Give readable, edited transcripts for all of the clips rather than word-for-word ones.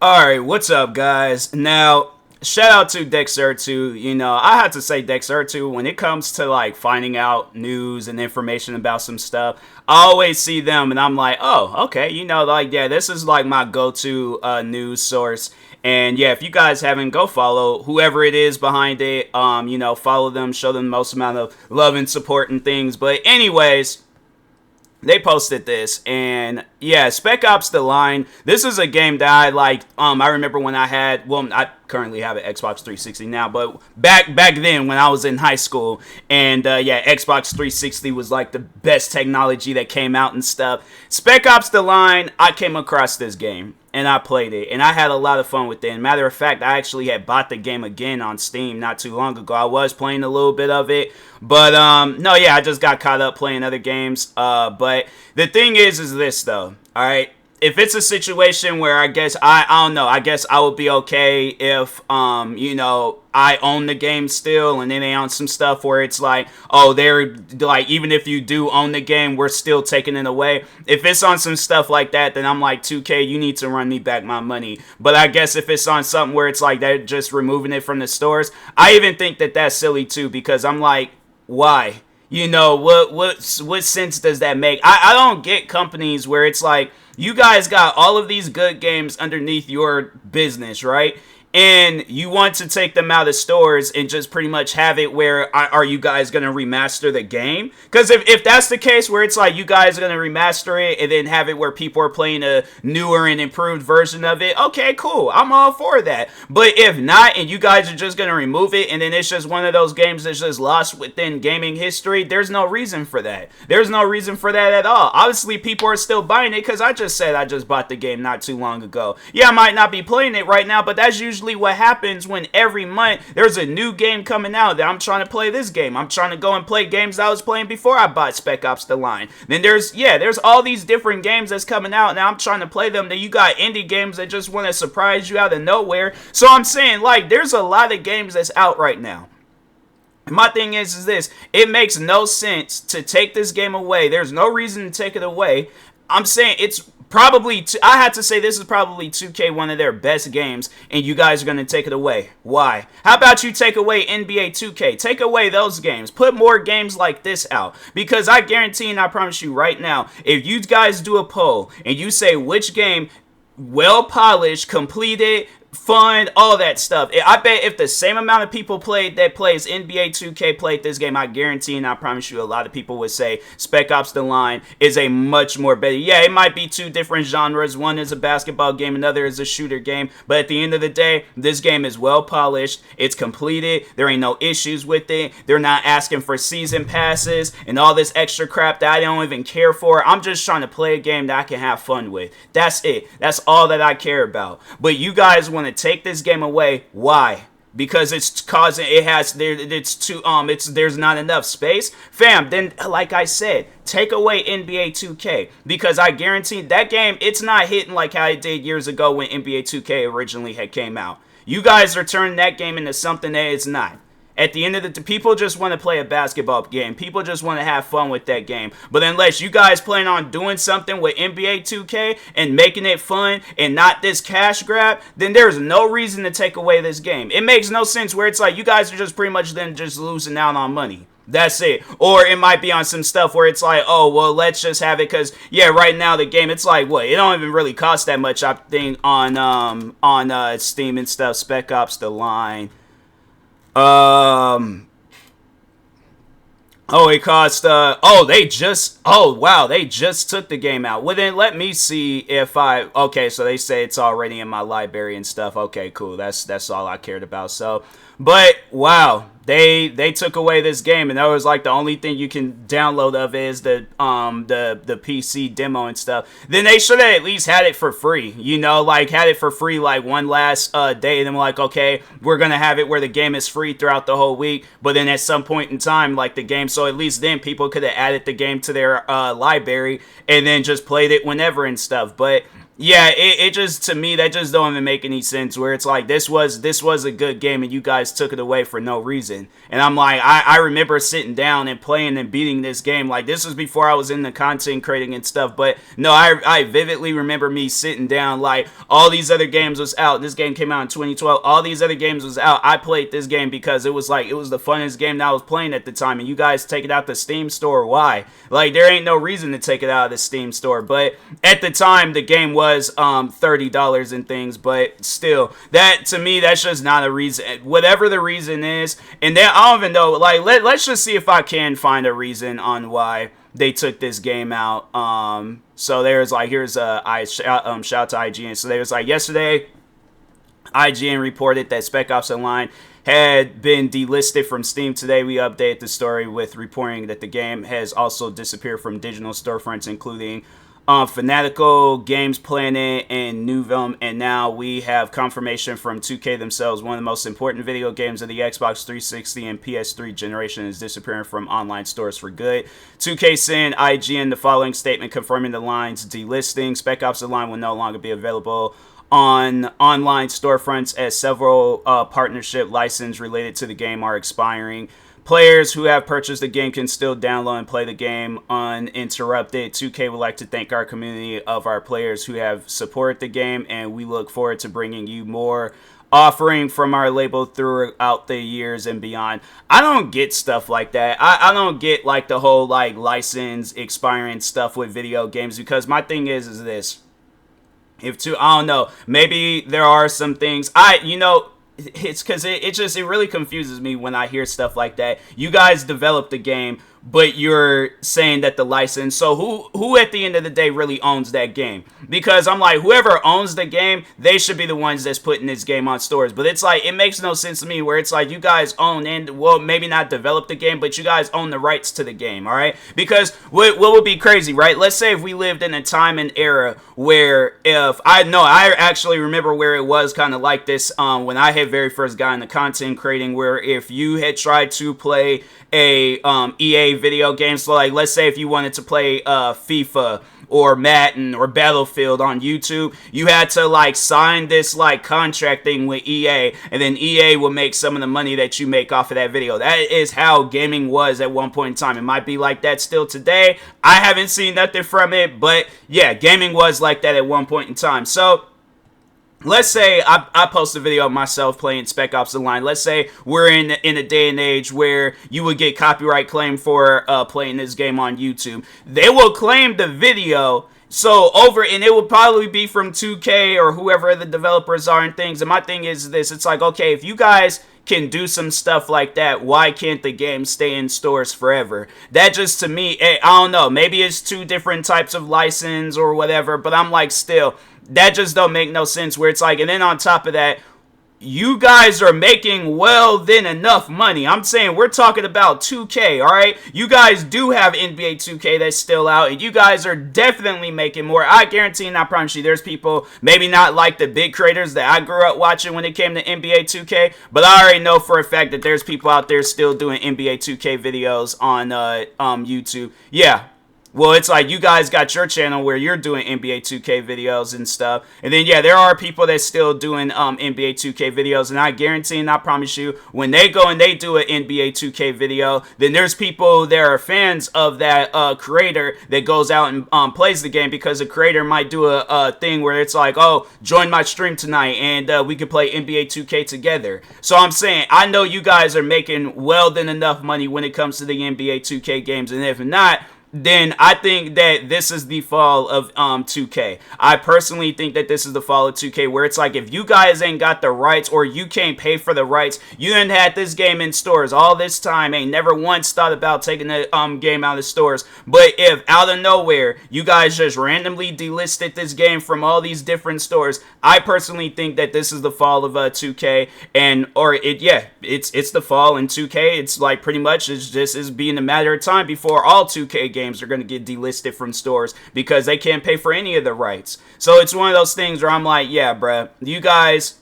Alright, what's up, guys? Now, shout out to Dexertu. I have to say, Dexertu, when it comes to like finding out news and information about some stuff, I always see them and I'm like, oh, okay, yeah, this is like my go-to news source. And yeah, if you guys haven't, go follow whoever it is behind it. Follow them, show them the most amount of love and support and things. But anyways, they posted this, and yeah, Spec Ops: The Line. This is a game that I liked. I remember when I currently have an Xbox 360 now, but back then when I was in high school, and yeah, Xbox 360 was like the best technology that came out and stuff. Spec Ops: The Line, I came across this game and I played it, and I had a lot of fun with it. And matter of fact, I actually had bought the game again on Steam not too long ago. I was playing a little bit of it, but no, yeah, I just got caught up playing other games. But the thing is this though, all right. If it's a situation where I don't know, I guess I would be okay if, I own the game still, and then they own some stuff where it's like, oh, they're like, even if you do own the game, we're still taking it away. If it's on some stuff like that, then I'm like, 2K, you need to run me back my money. But I guess if it's on something where it's like they're just removing it from the stores, I even think that that's silly too, because I'm like, why? What sense does that make? I don't get companies where it's like, you guys got all of these good games underneath your business, right? And you want to take them out of stores and just pretty much have it where, are you guys going to remaster the game? Because if that's the case where it's like you guys are going to remaster it and then have it where people are playing a newer and improved version of it, okay, cool. I'm all for that. But if not, and you guys are just going to remove it and then it's just one of those games that's just lost within gaming history, there's no reason for that. There's no reason for that at all. Obviously, people are still buying it because I just said I just bought the game not too long ago. Yeah, I might not be playing it right now, but that's usually what happens when every month there's a new game coming out that I'm trying to play this game. I'm trying to go and play games that I was playing before I bought Spec Ops: The Line. Then there's all these different games that's coming out. Now I'm trying to play them. Then you got indie games that just want to surprise you out of nowhere. So I'm saying, like, there's a lot of games that's out right now. My thing is this, it makes no sense to take this game away. There's no reason to take it away. I'm saying it's probably, I had to say this is probably 2K, one of their best games, and you guys are going to take it away. Why? How about you take away NBA 2K? Take away those games. Put more games like this out. Because I guarantee and I promise you right now, if you guys do a poll and you say which game, well polished, completed, fun, all that stuff, I bet if the same amount of people plays NBA 2K played this game, I guarantee and I promise you a lot of people would say Spec Ops: The Line is a much more better. Yeah, it might be two different genres. One is a basketball game, another is a shooter game. But at the end of the day, this game is well polished. It's completed. There ain't no issues with it. They're not asking for season passes and all this extra crap that I don't even care for. I'm just trying to play a game that I can have fun with. That's it. That's all that I care about. But you guys want to take this game away. Why? Because it's causing, there's not enough space. Fam, then like I said, take away NBA 2K, because I guarantee that game, it's not hitting like how it did years ago when NBA 2K originally had came out. You guys are turning that game into something that it's not. At the end of the people just want to play a basketball game. People just want to have fun with that game. But unless you guys plan on doing something with NBA 2K and making it fun and not this cash grab, then there's no reason to take away this game. It makes no sense where it's like you guys are just pretty much then just losing out on money. That's it. Or it might be on some stuff where it's like, oh, well, let's just have it because, yeah, right now the game, it's like, what? It don't even really cost that much, I think, on Steam and stuff. Spec Ops: The Line. It cost, they just took the game out. Well, then let me see if okay, so they say it's already in my library and stuff. Okay, cool. That's all I cared about. So, but, wow. They took away this game, and that was like the only thing you can download of it is the PC demo and stuff. Then they should have at least had it for free, had it for free like one last day, and then like, okay, we're gonna have it where the game is free throughout the whole week, but then at some point in time, like the game, so at least then people could have added the game to their library and then just played it whenever and stuff. But Yeah, it just, to me, that just don't even make any sense. Where it's like, this was a good game and you guys took it away for no reason. And I'm like, I remember sitting down and playing and beating this game. Like, this was before I was in the content creating and stuff. But no, I vividly remember me sitting down, like, all these other games was out. This game came out in 2012. All these other games was out. I played this game because it was like, it was the funnest game that I was playing at the time. And you guys take it out the Steam store. Why? Like, there ain't no reason to take it out of the Steam store. But at the time, the game was $30 and things, but still, that, to me, that's just not a reason. Whatever the reason is, and then I don't even know, like, let's just see if I can find a reason on why they took this game out. So there's like, here's shout out to IGN. So there's like, yesterday IGN reported that Spec Ops Online had been delisted from Steam. Today, we updated the story with reporting that the game has also disappeared from digital storefronts, including Fanatical, Games Planet, and Nuvum. And now we have confirmation from 2K themselves. One of the most important video games of the Xbox 360 and PS3 generation is disappearing from online stores for good. 2K sent IGN the following statement confirming the line's delisting. Spec Ops The Line will no longer be available on online storefronts as several partnership licenses related to the game are expiring. Players who have purchased the game can still download and play the game uninterrupted. 2K would like to thank our community of our players who have supported the game, and we look forward to bringing you more offering from our label throughout the years and beyond. I don't get stuff like that. I don't get like the whole like license expiring stuff with video games, because my thing is this. I don't know, maybe there are some things, it's because it really confuses me when I hear stuff like that. You guys developed the game, but you're saying that the license, so who at the end of the day really owns that game? Because I'm like, whoever owns the game, they should be the ones that's putting this game on stores. But it's like, it makes no sense to me where it's like, you guys own, and well, maybe not develop the game, but you guys own the rights to the game, all right? Because what would be crazy, right? Let's say if we lived in a time and era where, I actually remember where it was kind of like this when I had very first got into content creating, where if you had tried to play a EA video game, so like, let's say if you wanted to play FIFA or Madden or Battlefield on YouTube, you had to like sign this like contract thing with EA, and then EA will make some of the money that you make off of that video. That is how gaming was at one point in time. It might be like that still today. I haven't seen nothing from it, but yeah, gaming was like that at one point in time. So let's say I post a video of myself playing Spec Ops The Line. Let's say we're in a day and age where you would get copyright claim for playing this game on YouTube. They will claim the video, and it would probably be from 2K or whoever the developers are and things. And my thing is this, it's like, okay, if you guys can do some stuff like that, why can't the game stay in stores forever? That just, to me, I don't know, maybe it's two different types of license or whatever, but I'm like, still, that just don't make no sense, where it's like, and then on top of that, you guys are making well then enough money. I'm saying we're talking about 2K, all right? You guys do have NBA 2K that's still out, and you guys are definitely making more. I guarantee and I promise you there's people, maybe not like the big creators that I grew up watching when it came to NBA 2K, but I already know for a fact that there's people out there still doing NBA 2K videos on YouTube. Yeah. Well, it's like you guys got your channel where you're doing NBA 2K videos and stuff. And then, yeah, there are people that's still doing NBA 2K videos. And I guarantee and I promise you, when they go and they do an NBA 2K video, then there's people that are fans of that creator that goes out and plays the game, because the creator might do a thing where it's like, oh, join my stream tonight and we can play NBA 2K together. So I'm saying, I know you guys are making well than enough money when it comes to the NBA 2K games. And if not, then I think that this is the fall of 2K. I personally think that this is the fall of 2K, where it's like, if you guys ain't got the rights, or you can't pay for the rights, you done had this game in stores all this time, ain't never once thought about taking the game out of stores. But if out of nowhere you guys just randomly delisted this game from all these different stores, I personally think that this is the fall of 2K, it's the fall in 2K. It's like pretty much it's just is being a matter of time before all 2K games are going to get delisted from stores, because they can't pay for any of the rights. So it's one of those things where I'm like, yeah, bruh, you guys,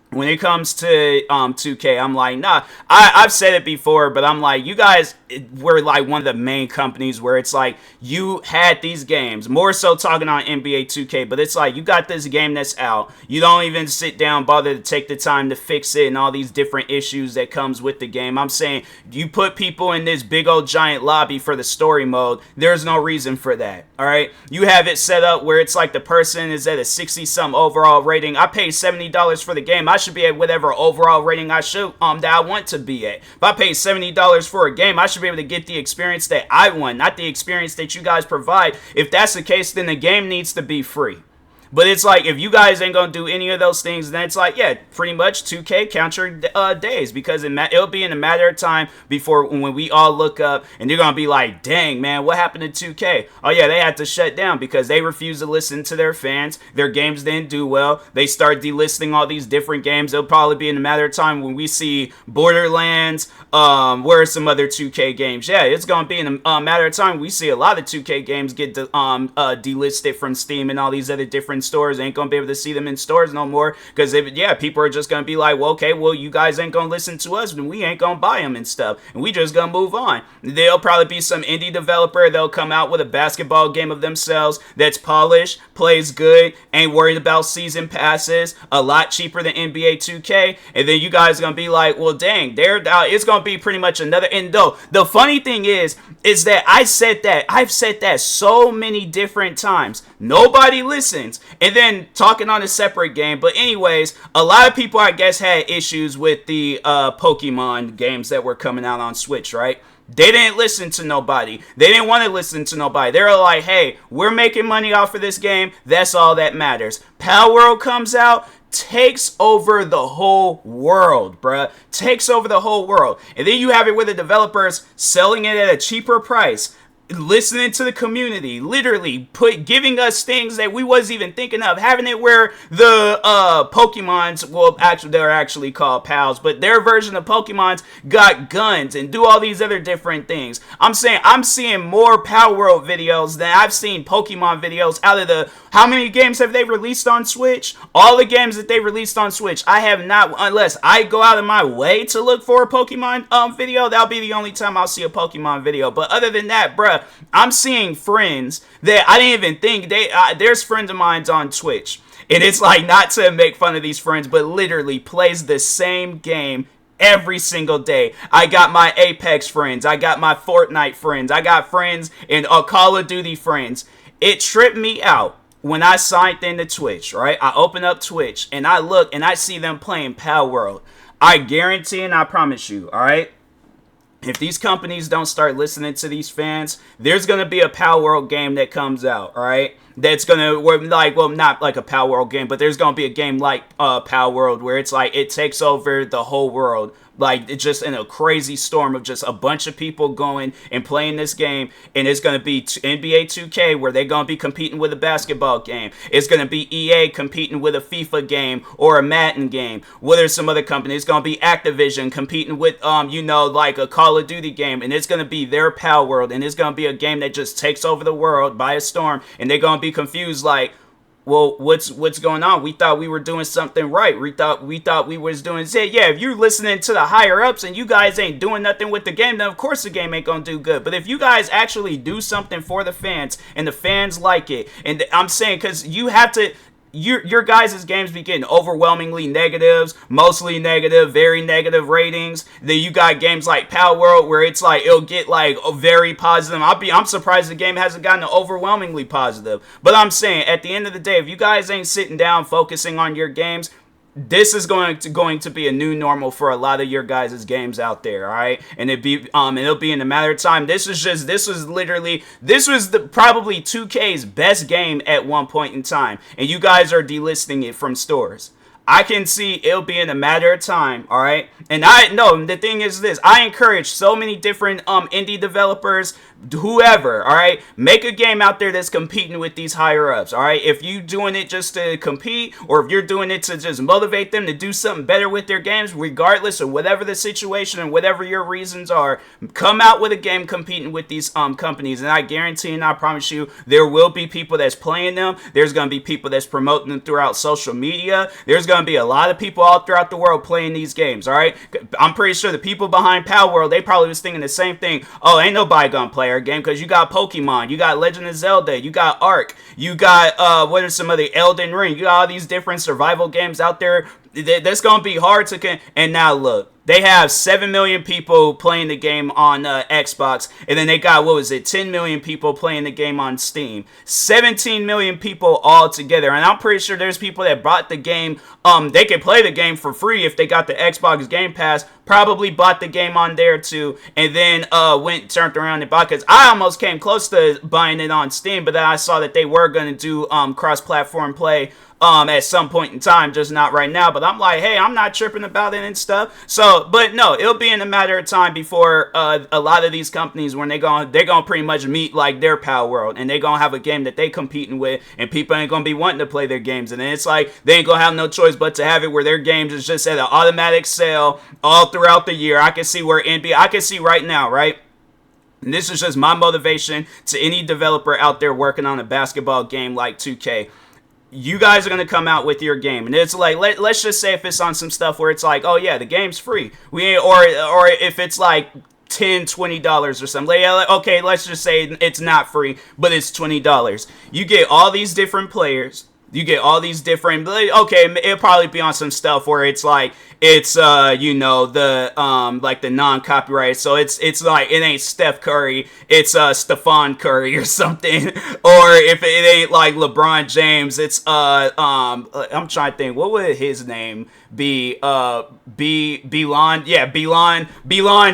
when it comes to 2K, I'm like, nah, I've said it before, but I'm like, you guys we're like one of the main companies where it's like you had these games, more so talking on NBA 2K, but it's like you got this game that's out, you don't even sit down, bother to take the time to fix it and all these different issues that comes with the game. I'm saying you put people in this big old giant lobby for the story mode, there's no reason for that. All right, you have it set up where it's like the person is at a 60 some overall rating. I paid $70 for the game, I should be at whatever overall rating I should that I want to be at. If I paid $70 for a game, I should be able to get the experience that I want, not the experience that you guys provide. If that's the case, then the game needs to be free. But it's like, if you guys ain't going to do any of those things, then it's like, yeah, pretty much 2K, count your days. Because it'll be in a matter of time before when we all look up and you're going to be like, dang, man, what happened to 2K? Oh, yeah, they had to shut down because they refused to listen to their fans. Their games didn't do well. They start delisting all these different games. It'll probably be in a matter of time when we see Borderlands, where are some other 2K games? Yeah, it's going to be in a matter of time. We see a lot of 2K games get delisted from Steam and all these other different stores. Ain't gonna be able to see them in stores no more because people are just gonna be like, well, okay, well, you guys ain't gonna listen to us and we ain't gonna buy them and stuff, and we just gonna move on. There'll probably be some indie developer, they'll come out with a basketball game of themselves that's polished, plays good, ain't worried about season passes, a lot cheaper than NBA 2K, and then you guys gonna be like, well, dang, it's gonna be pretty much another. And though the funny thing is that I've said that so many different times, nobody listens. And then talking on a separate game. But anyways, a lot of people, I guess, had issues with the Pokemon games that were coming out on Switch, right? They didn't listen to nobody. They didn't want to listen to nobody. They were like, hey, we're making money off of this game. That's all that matters. Power World comes out, takes over the whole world, bruh. Takes over the whole world. And then you have it with the developers selling it at a cheaper price, listening to the community, literally giving us things that we wasn't even thinking of, having it where the Pokemons, well, actually they're actually called pals, but their version of Pokemons got guns and do all these other different things. I'm saying I'm seeing more Power World videos than I've seen Pokemon videos out of the, how many games have they released on Switch? All the games that they released on Switch, I have not, unless I go out of my way to look for a Pokemon video, that'll be the only time I'll see a Pokemon video. But other than that, bruh, I'm seeing friends that I didn't even think there's friends of mine on Twitch, and it's like, not to make fun of these friends, but literally plays the same game every single day. I got my Apex friends, I got my Fortnite friends, I got friends and Call of Duty friends. It tripped me out when I signed into Twitch, right? I open up Twitch and I look and I see them playing Power World. I guarantee and I promise you, all right, if these companies don't start listening to these fans, there's going to be a Power World game that comes out, all right? That's going to, like, well, not like a Power World game, but there's going to be a game like Power World where it's like it takes over the whole world. Like, it's just in a crazy storm of just a bunch of people going and playing this game. And it's going to be NBA 2K where they're going to be competing with a basketball game. It's going to be EA competing with a FIFA game or a Madden game. What are some other companies? It's going to be Activision competing with, like a Call of Duty game. And it's going to be their Power World. And it's going to be a game that just takes over the world by a storm. And they're going to be confused like, well, what's going on? We thought we were doing something right. We thought we was doing it. Yeah, if you're listening to the higher ups and you guys ain't doing nothing with the game, then of course the game ain't gonna do good. But if you guys actually do something for the fans and the fans like it, and I'm saying, because you have to, your guys' games be getting overwhelmingly negatives, mostly negative, very negative ratings. Then you got games like Power World where it's like it'll get like a very positive. I'm surprised the game hasn't gotten overwhelmingly positive. But I'm saying at the end of the day, if you guys ain't sitting down focusing on your games, this is going to be a new normal for a lot of your guys' games out there, all right? And it'll be in a matter of time. This was probably 2K's best game at one point in time, and you guys are delisting it from stores. I can see it'll be in a matter of time, all right? And I know the thing is this: I encourage so many different indie developers, whoever, all right, make a game out there that's competing with these higher ups, all right? If you doing it just to compete, or if you're doing it to just motivate them to do something better with their games, regardless of whatever the situation and whatever your reasons are, come out with a game competing with these companies, and I guarantee and I promise you, there will be people that's playing them. There's gonna be people that's promoting them throughout social media. There's gonna going to be a lot of people all throughout the world playing these games, all right? I'm pretty sure the people behind Pal World, they probably was thinking the same thing. Oh, ain't nobody going to play our game because you got Pokemon, you got Legend of Zelda, you got Ark, you got, what are some of the Elden Ring, you got all these different survival games out there. That's going to be hard to... And now, look. They have 7 million people playing the game on Xbox, and then they got, 10 million people playing the game on Steam. 17 million people all together, and I'm pretty sure there's people that bought the game. They can play the game for free if they got the Xbox Game Pass, probably bought the game on there too, and then turned around and bought, because I almost came close to buying it on Steam, but then I saw that they were going to do cross-platform play at some point in time, just not right now. But I'm like, hey, I'm not tripping about it and stuff. So, but no, it'll be in a matter of time before a lot of these companies, when they're gonna pretty much meet like their Pal World, and they're gonna have a game that they competing with, and people ain't gonna be wanting to play their games, and then it's like they ain't gonna have no choice but to have it where their games is just at an automatic sale all throughout the year. I can see where I can see right now, right? And this is just my motivation to any developer out there working on a basketball game like 2K. You guys are going to come out with your game, and it's like, let's just say if it's on some stuff where it's like, oh yeah, the game's free, or if it's like $10-$20 or something, like, okay, let's just say it's not free, but it's $20. You get all these different players. You get all these different, okay, it'll probably be on some stuff where it's like, it's, the, like the non-copyright, so it's like, it ain't Steph Curry, it's, Stephon Curry or something, or if it ain't like LeBron James, it's, I'm trying to think, what would his name be? Belon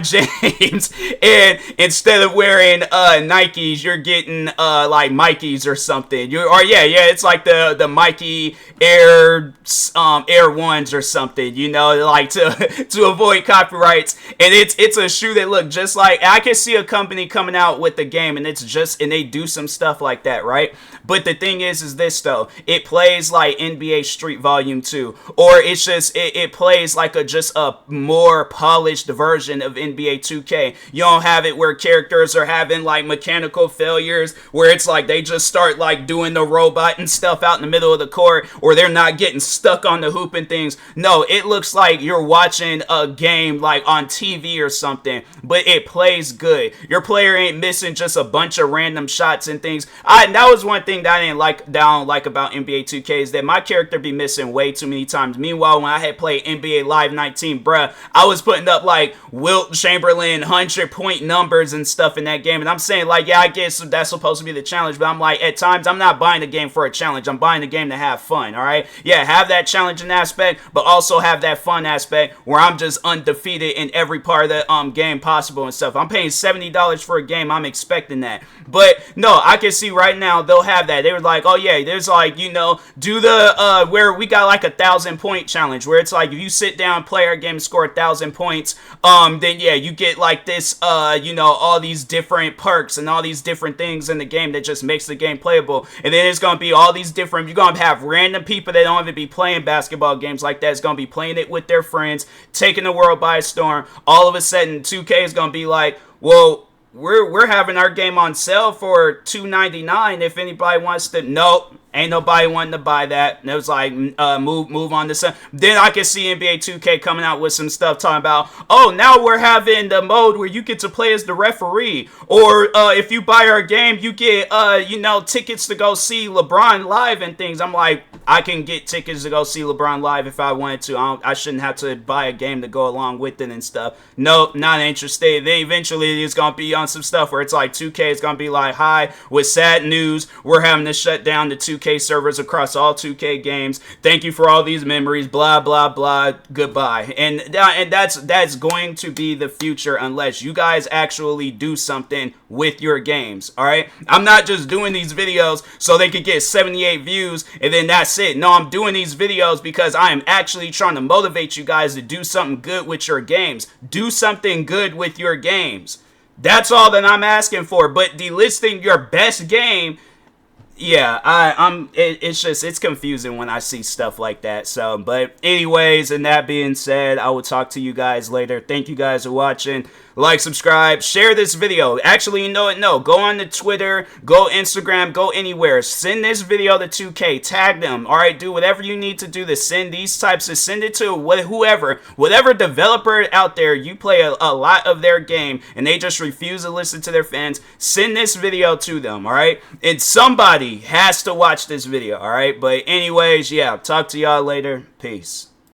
James, and instead of wearing, Nikes, you're getting, like Mikey's or something, it's like the Mikey Air Ones or something, like to avoid copyrights. And it's a shoe that look just like, I can see a company coming out with the game, and they do some stuff like that, right? But the thing is this though, it plays like NBA Street Volume 2, or it's just it plays like just a more polished version of NBA 2K. You don't have it where characters are having like mechanical failures, where it's like they just start like doing the robot and stuff out in the middle of the court, or they're not getting stuck on the hoop and things. No, it looks like you're watching a game like on TV or something, but it plays good. Your player ain't missing just a bunch of random shots and things. That was one thing that I don't like about NBA 2K, is that my character be missing way too many times. Meanwhile, when I had played NBA Live 19, bruh, I was putting up like Wilt Chamberlain 100-point numbers and stuff in that game, and I'm saying like, yeah, I guess that's supposed to be the challenge, but I'm like, at times I'm not buying the game for a challenge. I'm buying the game to have fun, all right? Yeah, have that challenging aspect, but also have that fun aspect where I'm just undefeated in every part of the game possible and stuff. I'm paying $70 for a game. I'm expecting that. But no, I can see right now they'll have that. They were like, oh yeah, there's like, do the where we got like 1,000-point challenge, where it's like if you sit down, play our game, score 1,000 points, then yeah, you get like this, all these different perks and all these different things in the game that just makes the game playable. And then it's gonna be all these different, you're gonna have random people that don't even be playing basketball games like that. It's gonna be playing it with their friends, taking the world by storm. All of a sudden 2K is gonna be like, well, we're having our game on sale for $2.99 if anybody wants to. Nope, ain't nobody wanting to buy that. And it was like, move on to some. Then I can see NBA 2K coming out with some stuff talking about, oh, now we're having the mode where you get to play as the referee, or if you buy our game, you get tickets to go see LeBron live and things. I'm like, I can get tickets to go see LeBron live if I wanted to. I shouldn't have to buy a game to go along with it and stuff. Nope, not interested. Then eventually it's gonna be on some stuff where it's like 2K is gonna be like, hi, with sad news, we're having to shut down the 2K servers across all 2K games. Thank you for all these memories, blah blah blah, goodbye. And that's going to be the future unless you guys actually do something with your games. All right, I'm not just doing these videos so they could get 78 views and then that's it. No, I'm doing these videos because I am actually trying to motivate you guys to do something good with your games. Do something good with your games. That's all that I'm asking for. But delisting your best game, yeah, it's confusing when I see stuff like that. So, but anyways, and that being said, I will talk to you guys later. Thank you guys for watching. like, subscribe, share this video. Actually, you know what? No, go on to Twitter, go Instagram, go anywhere. Send this video to 2K. Tag them. All right, do whatever you need to do to send these types of, send it to whatever developer out there you play a lot of their game and they just refuse to listen to their fans. Send this video to them, all right? And somebody has to watch this video, all right? But anyways, yeah, talk to y'all later. Peace.